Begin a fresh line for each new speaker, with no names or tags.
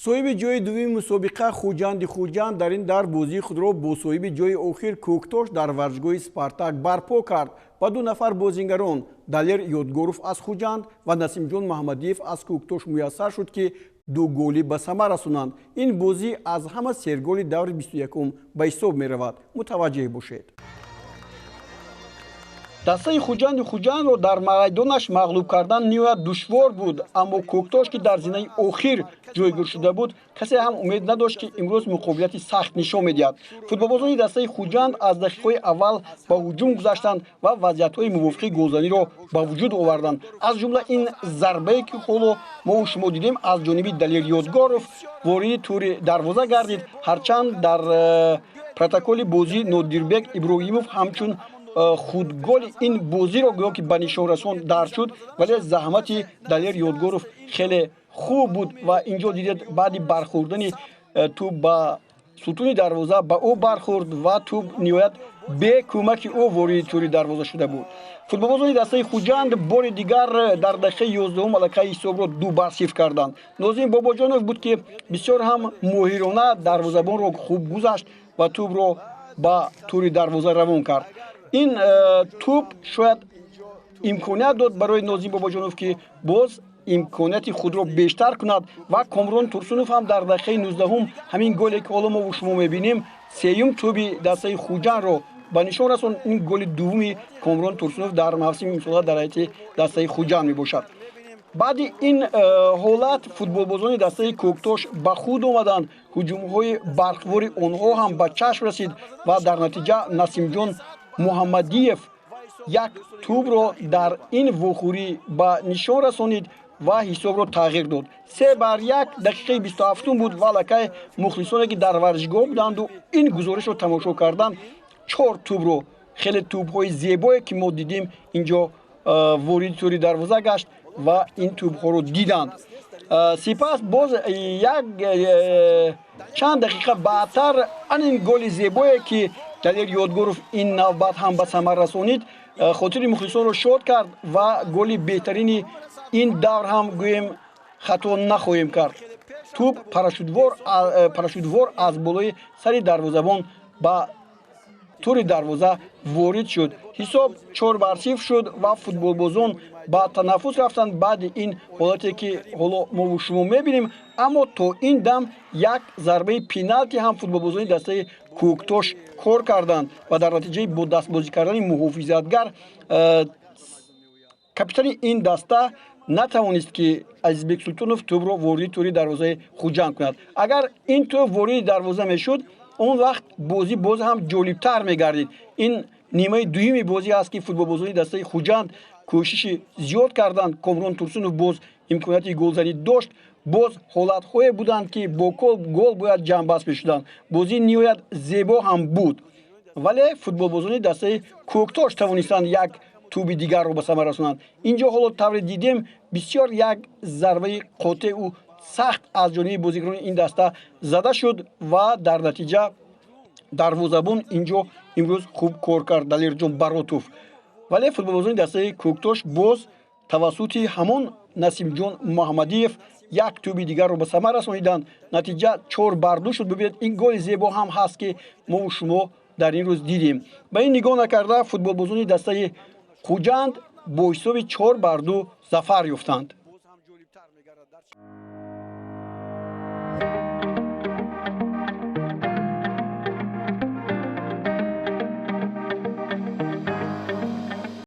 соҳиби ҷойи дуввими мусобиқа Хуҷанд дар ин дар бозии худро бо соҳиби ҷойи охир Кӯктош дар варзишгоҳи Спартак барпо кард ва ду нафар бозингарон Далер Ёдгоров аз Хуҷанд ва Насимҷон Маҳмадиев аз Кӯктош муяссар шуд ки ду голӣ ба самар расонанд. Ин бозӣ аз ҳама серголи даври 21 ба ҳисоб меравад. Мутаваҷҷеҳ бошед. Дастаи Хуҷандро дар майдонаш мағлуб кардан ниҳоят душвор буд, аммо Кӯктош ки дар зинаи охир ҷойгир шуда буд, касе ҳам умед надошт ки имрӯз муқобилати сахт нишон медиҳад. Футболбозони дастаи Хуҷанд аз дақиқаҳои аввал ба ҳуҷум гузаштанд ва вазъиятҳои мувофиқи голзаниро ба вуҷуд оварданд. Аз ҷумла ин зарбае ки ҳоло мо шумо дидем аз ҷониби Далер Ёдгоров вориди тури дарвоза гардид, ҳарчанд дар протоколи бозӣ Нодирбек Иброҳимов ҳамчун худголи ин бозиро гӯё ки ба нишонрасон дард шуд, вале заҳмати Далер Ёдгоров хеле хуб буд ва инҷо дидед баъди бархӯрдани тӯб ба сутуни дарвоза ба ӯ бархӯрд ва тӯб ниҳоят бе кӯмаки ӯ вориди тури дарвоза шуда буд. Футболбозони дастаи Хуҷанд бори дигар дар дақиқаи 11 аллакай ҳисобро 2-0 карданд. Нозим Бобоҷонов буд ки бисёр ҳам моҳирона дарвозабонро хуб гузашт ва тӯбро ба тури дарвоза равон кард. Ин тӯб шояд имконият дод барои Нозим Бобоҷонов ки боз имконияти худро бештар кунад ва Комрон Турсунов ҳам дар дақиқаи 19 ҳамин голе ки ҳоло мо шумо мебинем сеюм тӯби дастаи Хуҷандро ба нишон расон. Ин голи дуввуми Комрон Турсунов дар мавсими имсола дар ҳайати дастаи Хуҷанд мебошад. баъди ин ҳолат футболбозони дастаи Кӯктош ба худ омаданд. ҳуҷумҳои барқвори онҳо ҳам ба чашм расид ва дар натиҷа Насимҷон Муҳаммадиев як тӯбро дар ин вохӯрӣ ба нишон расонид ва ҳисобро тағйир дод. 3-1 дақиқаи 27 буд ва аллакай мухлисоне ки дар варзишгоҳ буданду ин гузоришро тамошо карданд 4 тӯбро хеле тӯбҳои зебое ки мо дидем инҷо вориди тури дарвоза гашт ва ин тӯбҳоро диданд. Сипас боз як чанд дақиқа баъдтар анин голи зебое ки Далер Ёдгоров ин навбат ҳам ба самар расонид хотири мухлисонро шод кард ва голи беҳтарини ин давр ҳам гӯем хато нахоҳем кард. тӯб парашютвор аз болои сари дарвозабон ба тури дарвоза ворид шуд. ҳисоб 4-0 шуд ва футболбозон ба танаффус рафтанд баъди ин ҳолате ки ҳоло мо шумо мебинем. Аммо то ин дам як зарбаи пеналти ҳам футболбозони дастаи Кӯктош кор карданд ва дар натиҷаи бо дастбозӣ кардани муҳофизатгар капитани ин даста натавонист ки Азизбек Султонов тӯбро вориди тури дарвозаи Хуҷанд кунад. Агар ин тӯб вориди дарвоза мешуд, он вақт бозӣ боз ҳам ҷолибтар мегардид. Ин нимаи дуюми бозӣ аст ки футболбозони дастаи Хуҷанд кӯшиши зиёд карданд. Комрон Турсунов боз имконияти голзанӣ дошт. боз ҳолатҳое буданд ки бо гол бояд ҷамъбаст мешуданд. бозӣ ниҳоят зебо ҳам буд, вале футболбозони дастаи Кӯктош тавонистанд як тӯби дигарро ба самар расонанд. инҷо ҳоло тавре дидем бисёр як зарбаи қотеъу сахт аз ҷониби бозигарони ин даста зада шуд ва дар натиҷа дарвозабон инҷо имрӯз хуб кор кард Далерҷон Баротов. вале футболбозони дастаи Кӯктош боз тавассути ҳамон Насимҷон Муҳаммадиев як тӯби дигарро ба самар расониданд. натиҷа 4-2 шуд. бибинед ин голи зебо ҳам ҳаст ки мо шумо дар ин рӯз дидем. ба ин нигоҳ накарда футболбозони дастаи Хуҷанд бо ҳисоби 4-2 зафар ёфтанд.